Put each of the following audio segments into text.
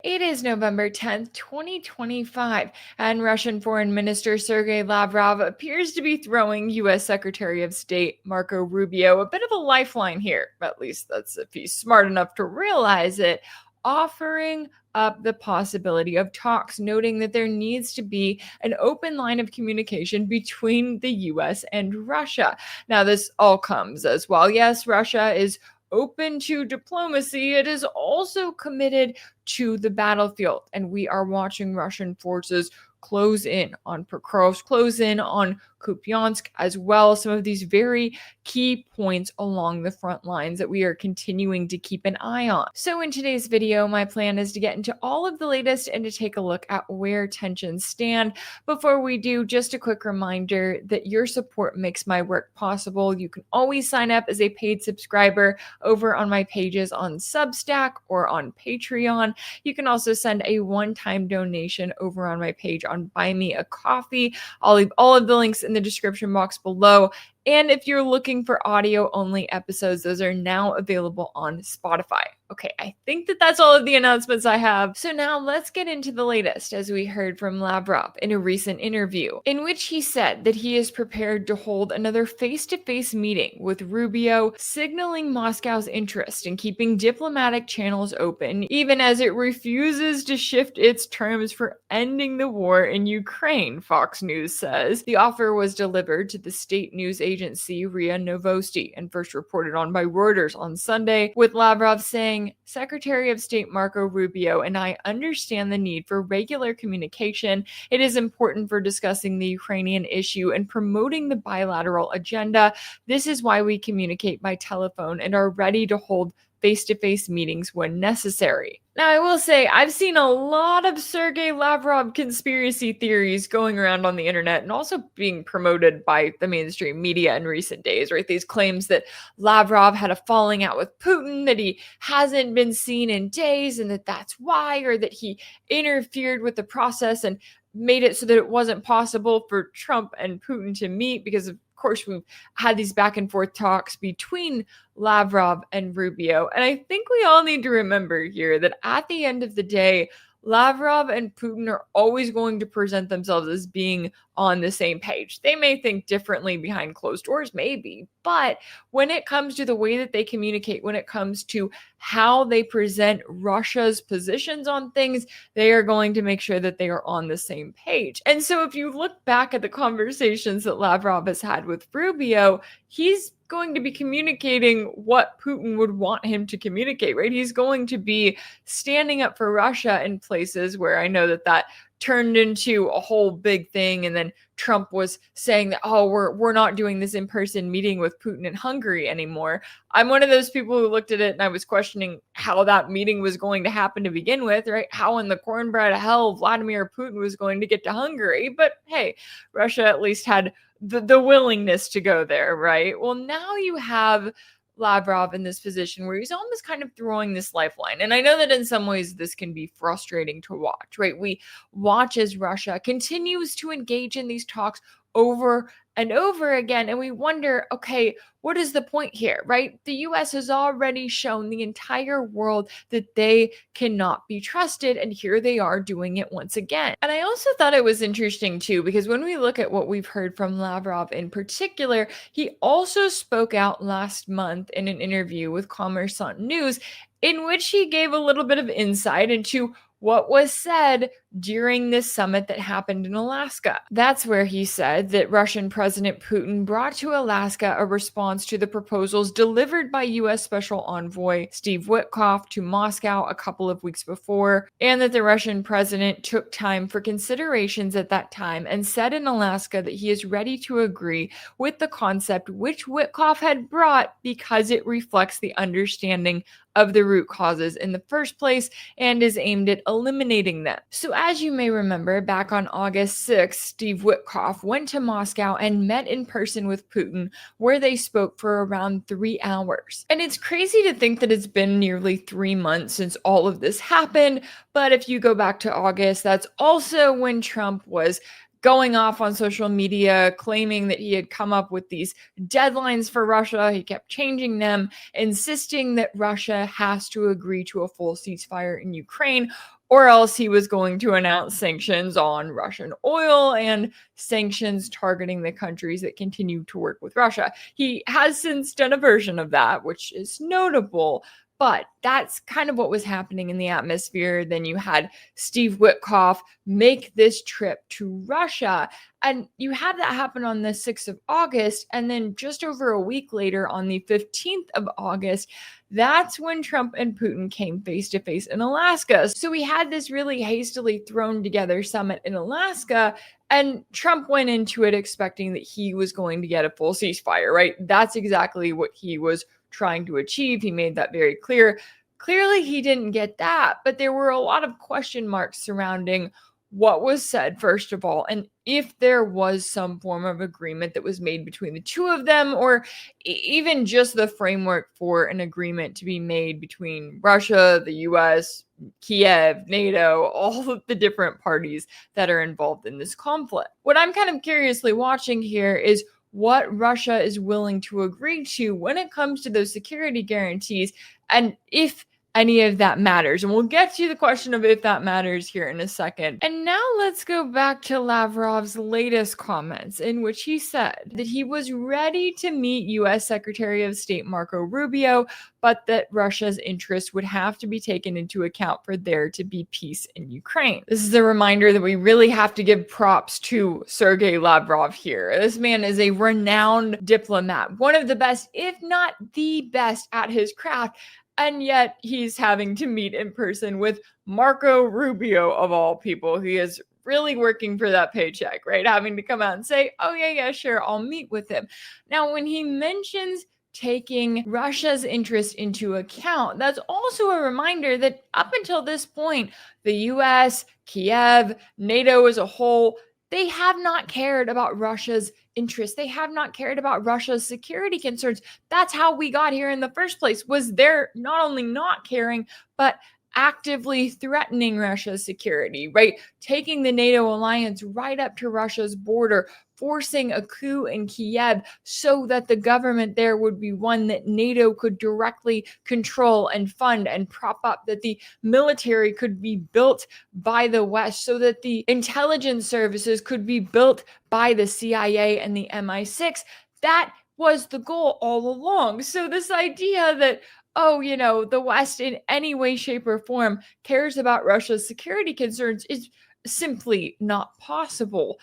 It is November 10th, 2025, and Russian Foreign Minister Sergey Lavrov appears to be throwing U.S. Secretary of State Marco Rubio a bit of a lifeline here. At least that's if he's smart enough to realize it, offering up the possibility of talks, noting that there needs to be an open line of communication between the U.S. and Russia. Now, this all comes as well. Yes, Russia is open to diplomacy. It is also committed to the battlefield, and we are watching Russian forces close in on Pokrovsk, close in on Kupiansk, as well as some of these very key points along the front lines that we are continuing to keep an eye on. So in today's video, my plan is to get into all of the latest and to take a look at where tensions stand. Before we do, just a quick reminder that your support makes my work possible. You can always sign up as a paid subscriber over on my pages on Substack or on Patreon. You can also send a one-time donation over on my page on Buy Me a Coffee. I'll leave all of the links in the description box below. And if you're looking for audio-only episodes, those are now available on Spotify. Okay, I think that's all of the announcements I have. So now let's get into the latest, as we heard from Lavrov in a recent interview, in which he said that he is prepared to hold another face-to-face meeting with Rubio, signaling Moscow's interest in keeping diplomatic channels open, even as it refuses to shift its terms for ending the war in Ukraine, Fox News says. The offer was delivered to the state news agency RIA Novosti and first reported on by Reuters on Sunday, with Lavrov saying, "Secretary of State Marco Rubio and I understand the need for regular communication. It is important for discussing the Ukrainian issue and promoting the bilateral agenda. This is why we communicate by telephone and are ready to hold face-to-face meetings when necessary." Now, I will say, I've seen a lot of Sergey Lavrov conspiracy theories going around on the internet and also being promoted by the mainstream media in recent days, right? These claims that Lavrov had a falling out with Putin, that he hasn't been seen in days, and that's why, or that he interfered with the process and made it so that it wasn't possible for Trump and Putin to meet because of course, we've had these back and forth talks between Lavrov and Rubio. And I think we all need to remember here that at the end of the day, Lavrov and Putin are always going to present themselves as being on the same page. They may think differently behind closed doors, maybe, but when it comes to the way that they communicate, when it comes to how they present Russia's positions on things, they are going to make sure that they are on the same page. And so if you look back at the conversations that Lavrov has had with Rubio, he's going to be communicating what Putin would want him to communicate, right? He's going to be standing up for Russia in places where I know that turned into a whole big thing, and then Trump was saying that, oh, we're not doing this in-person meeting with Putin in Hungary anymore. I'm one of those people who looked at it and I was questioning how that meeting was going to happen to begin with, right? How in the cornbread of hell Vladimir Putin was going to get to Hungary. But hey, Russia at least had the willingness to go there, right? Well, now you have Lavrov in this position where he's almost kind of throwing this lifeline. And I know that in some ways this can be frustrating to watch, right? We watch as Russia continues to engage in these talks over and over again, and we wonder, okay, what is the point here, right? The US has already shown the entire world that they cannot be trusted, and here they are doing it once again. And I also thought it was interesting too, because when we look at what we've heard from Lavrov in particular, he also spoke out last month in an interview with Kommersant News, in which he gave a little bit of insight into what was said during this summit that happened in Alaska. That's where he said that Russian President Putin brought to Alaska a response to the proposals delivered by U.S. Special Envoy Steve Witkoff to Moscow a couple of weeks before, and that the Russian president took time for considerations at that time and said in Alaska that he is ready to agree with the concept which Witkoff had brought because it reflects the understanding of the root causes in the first place and is aimed at eliminating them. So as you may remember, back on August 6th, Steve Witkoff went to Moscow and met in person with Putin, where they spoke for around 3 hours. And it's crazy to think that it's been nearly 3 months since all of this happened, but if you go back to August, that's also when Trump was going off on social media, claiming that he had come up with these deadlines for Russia. He kept changing them, insisting that Russia has to agree to a full ceasefire in Ukraine, or else he was going to announce sanctions on Russian oil and sanctions targeting the countries that continue to work with Russia. He has since done a version of that, which is notable. But that's kind of what was happening in the atmosphere. Then you had Steve Witkoff make this trip to Russia. And you had that happen on the 6th of August. And then just over a week later, on the 15th of August, that's when Trump and Putin came face to face in Alaska. So we had this really hastily thrown together summit in Alaska. And Trump went into it expecting that he was going to get a full ceasefire, right? That's exactly what he was trying to achieve. He made that very clear. Clearly, he didn't get that, but there were a lot of question marks surrounding what was said, first of all, and if there was some form of agreement that was made between the two of them, or even just the framework for an agreement to be made between Russia, the US, Kiev, NATO, all of the different parties that are involved in this conflict. What I'm kind of curiously watching here is what Russia is willing to agree to when it comes to those security guarantees, and if any of that matters. And we'll get to the question of if that matters here in a second. And now let's go back to Lavrov's latest comments, in which he said that he was ready to meet US Secretary of State Marco Rubio, but that Russia's interests would have to be taken into account for there to be peace in Ukraine. This is a reminder that we really have to give props to Sergey Lavrov here. This man is a renowned diplomat, one of the best, if not the best, at his craft. And yet he's having to meet in person with Marco Rubio, of all people. He is really working for that paycheck, right? Having to come out and say, oh, yeah, sure, I'll meet with him. Now, when he mentions taking Russia's interest into account, that's also a reminder that up until this point, the US, Kiev, NATO as a whole, they have not cared about Russia's interests. They have not cared about Russia's security concerns. That's how we got here in the first place, was they're not only not caring, but actively threatening Russia's security, right? Taking the NATO alliance right up to Russia's border, forcing a coup in Kiev so that the government there would be one that NATO could directly control and fund and prop up, that the military could be built by the West, so that the intelligence services could be built by the CIA and the MI6. That was the goal all along. So this idea that, oh, the West in any way, shape, or form cares about Russia's security concerns is simply not possible.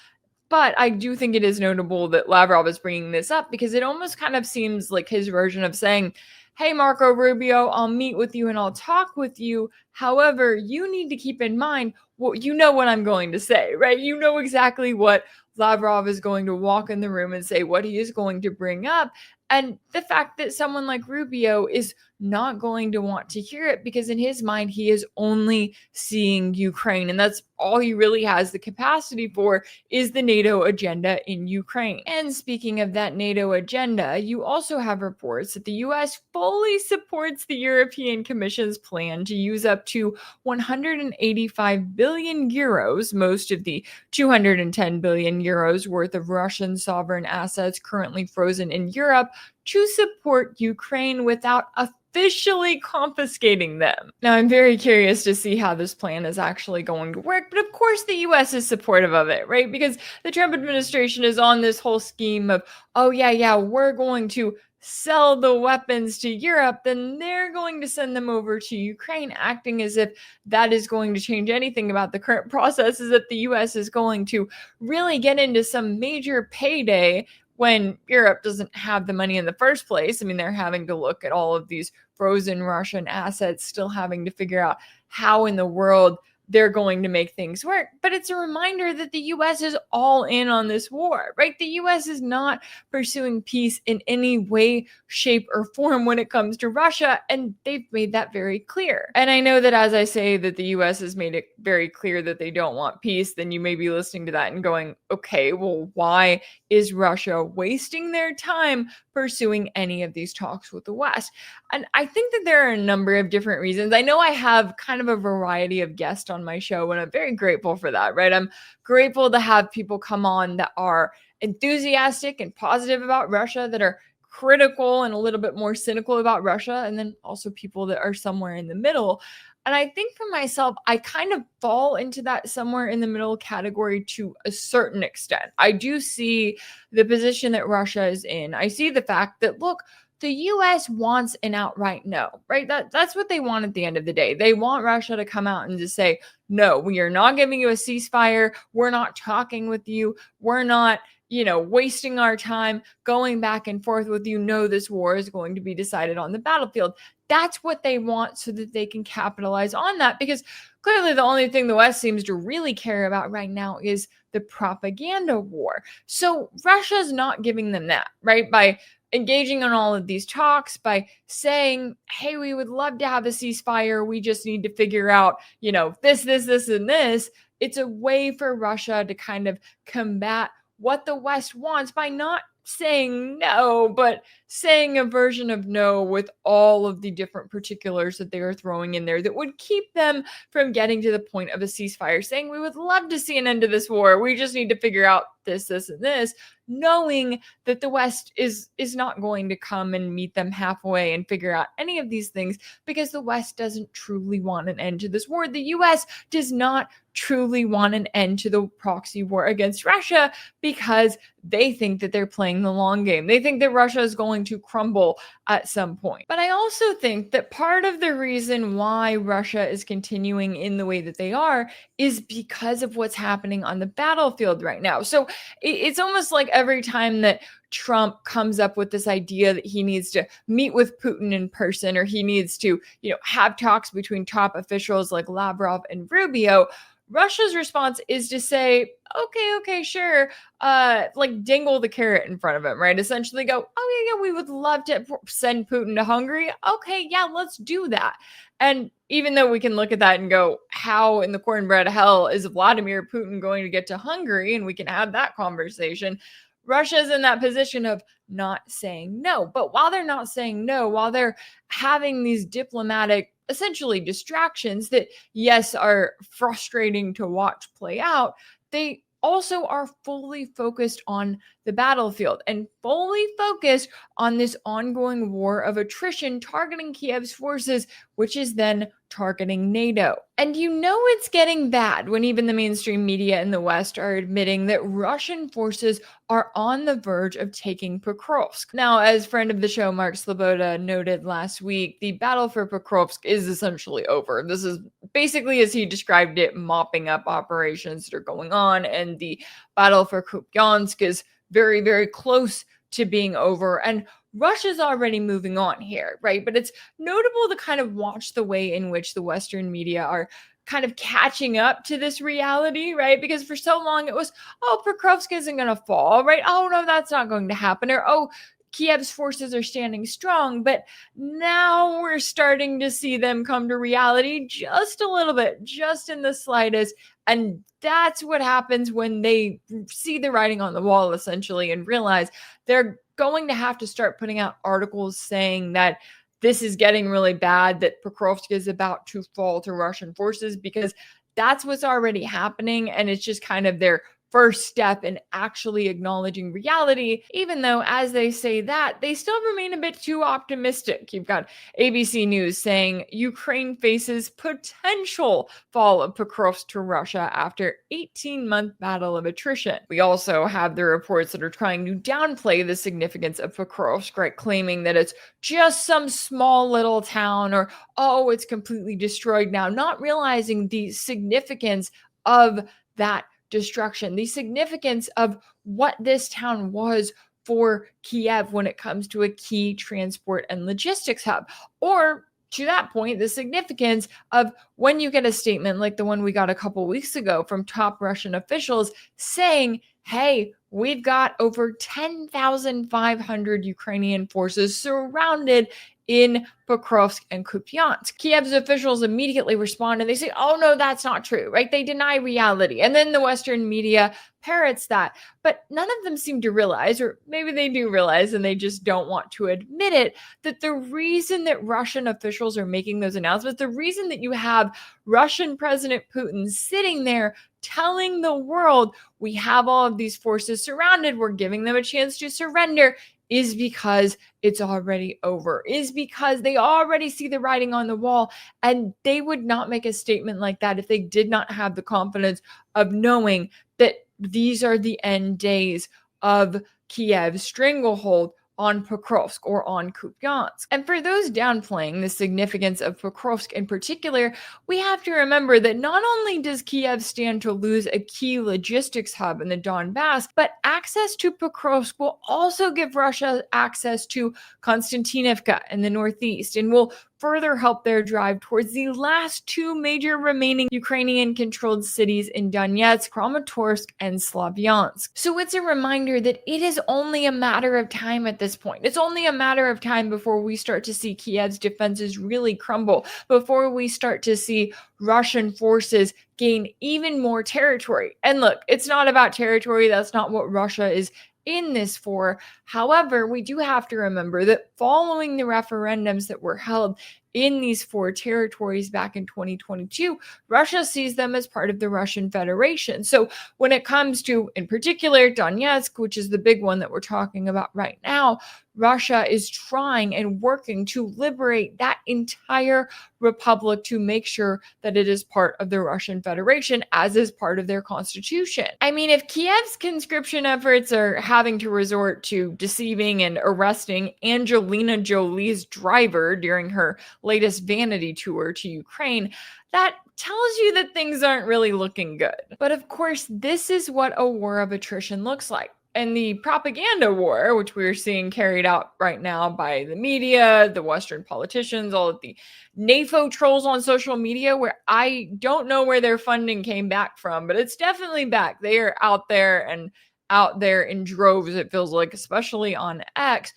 But I do think it is notable that Lavrov is bringing this up, because it almost kind of seems like his version of saying, hey, Marco Rubio, I'll meet with you and I'll talk with you. However, you need to keep in mind, well, you know what I'm going to say, right? You know exactly what Lavrov is going to walk in the room and say, what he is going to bring up. And the fact that someone like Rubio is not going to want to hear it, because in his mind, he is only seeing Ukraine. And that's all he really has the capacity for, is the NATO agenda in Ukraine. And speaking of that NATO agenda, you also have reports that the US fully supports the European Commission's plan to use up to 185 billion euros, most of the 210 billion euros worth of Russian sovereign assets currently frozen in Europe, to support Ukraine without officially confiscating them. Now, I'm very curious to see how this plan is actually going to work, but of course the US is supportive of it, right? Because the Trump administration is on this whole scheme of, oh yeah, we're going to sell the weapons to Europe, then they're going to send them over to Ukraine, acting as if that is going to change anything about the current processes, that the US is going to really get into some major payday when Europe doesn't have the money in the first place. I mean, they're having to look at all of these frozen Russian assets, still having to figure out how in the world they're going to make things work. But it's a reminder that the US is all in on this war, right? The US is not pursuing peace in any way, shape, or form when it comes to Russia, and they've made that very clear. And I know that as I say that the US has made it very clear that they don't want peace, then you may be listening to that and going, okay, well, why is Russia wasting their time pursuing any of these talks with the West? And I think that there are a number of different reasons. I know I have kind of a variety of guests on my show, and I'm very grateful for that, right? I'm grateful to have people come on that are enthusiastic and positive about Russia, that are critical and a little bit more cynical about Russia, and then also people that are somewhere in the middle. And I think for myself, I kind of fall into that somewhere in the middle category to a certain extent. I do see the position that Russia is in. I see the fact that, look, the US wants an outright no, right? That's what they want at the end of the day. They want Russia to come out and to say, no, we are not giving you a ceasefire. We're not talking with you. We're not, wasting our time going back and forth with you. No, this war is going to be decided on the battlefield. That's what they want so that they can capitalize on that, because clearly the only thing the West seems to really care about right now is the propaganda war. So Russia's not giving them that, right? By engaging on all of these talks, by saying, hey, we would love to have a ceasefire. We just need to figure out, this, and this. It's a way for Russia to kind of combat what the West wants by not saying no, but saying a version of no with all of the different particulars that they are throwing in there that would keep them from getting to the point of a ceasefire, saying we would love to see an end to this war. We just need to figure out this, and this, knowing that the West is not going to come and meet them halfway and figure out any of these things, because the West doesn't truly want an end to this war. The US does not truly want an end to the proxy war against Russia, because they think that they're playing the long game. They think that Russia is going to crumble at some point. But I also think that part of the reason why Russia is continuing in the way that they are is because of what's happening on the battlefield right now. So it's almost like every time that Trump comes up with this idea that he needs to meet with Putin in person, or he needs to, have talks between top officials like Lavrov and Rubio, Russia's response is to say, okay, sure, like dangle the carrot in front of him, right? Essentially go, oh yeah, we would love to send Putin to Hungary. Okay, yeah, let's do that. And even though we can look at that and go, how in the cornbread hell is Vladimir Putin going to get to Hungary? And we can have that conversation. Russia's in that position of not saying no. But while they're not saying no, while they're having these diplomatic essentially distractions that, yes, are frustrating to watch play out, they also are fully focused on the battlefield and fully focused on this ongoing war of attrition targeting Kiev's forces, which is then targeting NATO. And it's getting bad when even the mainstream media in the West are admitting that Russian forces are on the verge of taking Pokrovsk. Now, as friend of the show Mark Sloboda noted last week, the battle for Pokrovsk is essentially over. This is basically, as he described it, mopping up operations that are going on, and the battle for Kupiansk is very, very close to being over. And Russia's already moving on here, right? But it's notable to kind of watch the way in which the Western media are kind of catching up to this reality, right? Because for so long it was, oh, Pokrovsk isn't going to fall, right? Oh, no, that's not going to happen. Or, oh, Kiev's forces are standing strong. But now we're starting to see them come to reality just a little bit, just in the slightest. And that's what happens when they see the writing on the wall, essentially, and realize they're going to have to start putting out articles saying that this is getting really bad, that Pokrovsk is about to fall to Russian forces, because that's what's already happening. And it's just kind of their first step in actually acknowledging reality, even though, as they say that, they still remain a bit too optimistic. You've got ABC News saying Ukraine faces potential fall of Pokrovsk to Russia after 18-month battle of attrition. We also have the reports that are trying to downplay the significance of Pokrovsk, right? Claiming that it's just some small little town, or, oh, it's completely destroyed now, not realizing the significance of that destruction, the significance of what this town was for Kiev when it comes to a key transport and logistics hub. Or to that point, the significance of when you get a statement like the one we got a couple weeks ago from top Russian officials saying, hey, we've got over 10,500 Ukrainian forces surrounded in Pokrovsk and Kupiansk. Kiev's officials immediately respond and they say, oh no, that's not true, right? They deny reality. And then the Western media parrots that. But none of them seem to realize, or maybe they do realize and they just don't want to admit it, that the reason that Russian officials are making those announcements, the reason that you have Russian President Putin sitting there telling the world, we have all of these forces surrounded, we're giving them a chance to surrender, is because it's already over, is because they already see the writing on the wall, and they would not make a statement like that if they did not have the confidence of knowing that these are the end days of Kiev's stranglehold on Pokrovsk or on Kupiansk. And for those downplaying the significance of Pokrovsk in particular, we have to remember that not only does Kiev stand to lose a key logistics hub in the Donbass, but access to Pokrovsk will also give Russia access to Konstantinivka in the northeast and will further help their drive towards the last two major remaining Ukrainian-controlled cities in Donetsk, Kramatorsk, and Slavyansk. So it's a reminder that it is only a matter of time at this point. It's only a matter of time before we start to see Kiev's defenses really crumble, before we start to see Russian forces gain even more territory. And look, it's not about territory. That's not what Russia is in this for. However, we do have to remember that following the referendums that were held in these four territories back in 2022, Russia sees them as part of the Russian Federation. So when it comes to, in particular, Donetsk, which is the big one that we're talking about right now, Russia is trying and working to liberate that entire republic to make sure that it is part of the Russian Federation, as is part of their constitution. I mean, if Kiev's conscription efforts are having to resort to deceiving and arresting Angelina Jolie's driver during her latest vanity tour to Ukraine, that tells you that things aren't really looking good. But of course, this is what a war of attrition looks like. And the propaganda war, which we're seeing carried out right now by the media, the Western politicians, all of the NAFO trolls on social media, where I don't know where their funding came back from, but it's definitely back. They are out there and out there in droves, it feels like, especially on X.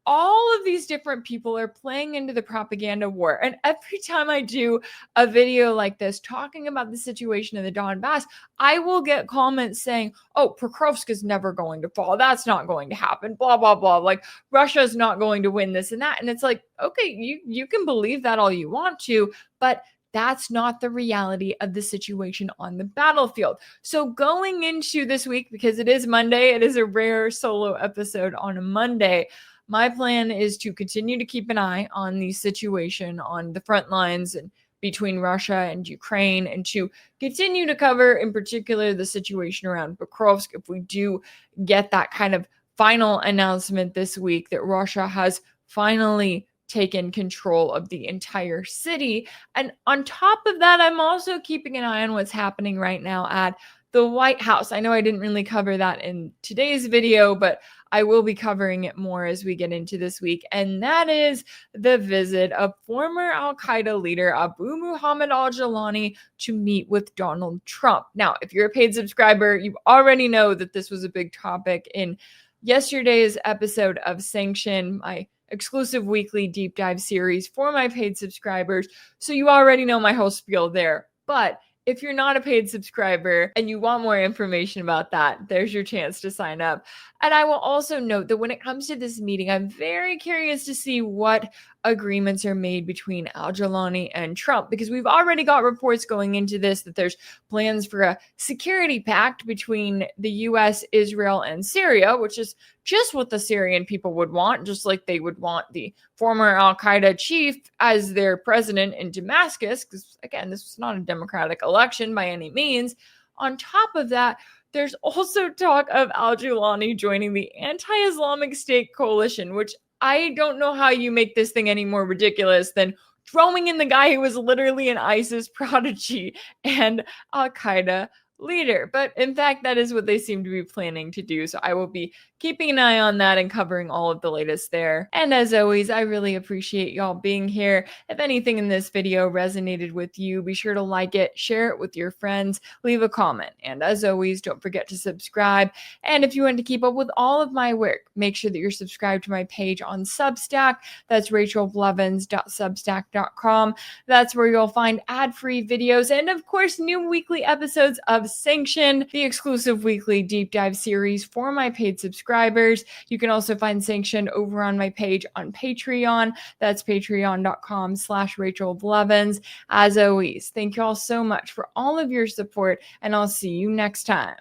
All of these different people are playing into the propaganda war. And every time I do a video like this talking about the situation in the Donbass, I will get comments saying, oh, Pokrovsk is never going to fall. That's not going to happen. Blah, blah, blah. Like, Russia's not going to win this and that. And it's like, okay, you can believe that all you want to, but that's not the reality of the situation on the battlefield. So going into this week, because it is Monday, it is a rare solo episode on a Monday, my plan is to continue to keep an eye on the situation on the front lines and between Russia and Ukraine, and to continue to cover in particular the situation around Pokrovsk if we do get that kind of final announcement this week that Russia has finally taken control of the entire city. And on top of that, I'm also keeping an eye on what's happening right now at the White House. I know I didn't really cover that in today's video, but I will be covering it more as we get into this week. And that is the visit of former al-Qaeda leader Abu Muhammad al-Jawlani to meet with Donald Trump. Now, if you're a paid subscriber, you already know that this was a big topic in yesterday's episode of Sanction, my exclusive weekly deep dive series for my paid subscribers. So you already know my whole spiel there. But if you're not a paid subscriber and you want more information about that, there's your chance to sign up. And I will also note that when it comes to this meeting, I'm very curious to see what agreements are made between al-Jawlani and Trump, because we've already got reports going into this that there's plans for a security pact between the US, Israel, and Syria, which is just what the Syrian people would want, just like they would want the former al-Qaeda chief as their president in Damascus, because again, this was not a democratic election by any means. On top of that, there's also talk of al-Jawlani joining the anti-Islamic State coalition, which I don't know how you make this thing any more ridiculous than throwing in the guy who was literally an ISIS prodigy and al-Qaeda leader. But in fact, that is what they seem to be planning to do. So I will be keeping an eye on that and covering all of the latest there. And as always, I really appreciate y'all being here. If anything in this video resonated with you, be sure to like it, share it with your friends, leave a comment. And as always, don't forget to subscribe. And if you want to keep up with all of my work, make sure that you're subscribed to my page on Substack. That's rachelblevins.substack.com. That's where you'll find ad-free videos and, of course, new weekly episodes of Sanction, the exclusive weekly deep dive series for my paid subscribers. You can also find Sanction over on my page on Patreon. That's patreon.com/RachelBlevins. As always, thank you all so much for all of your support, and I'll see you next time.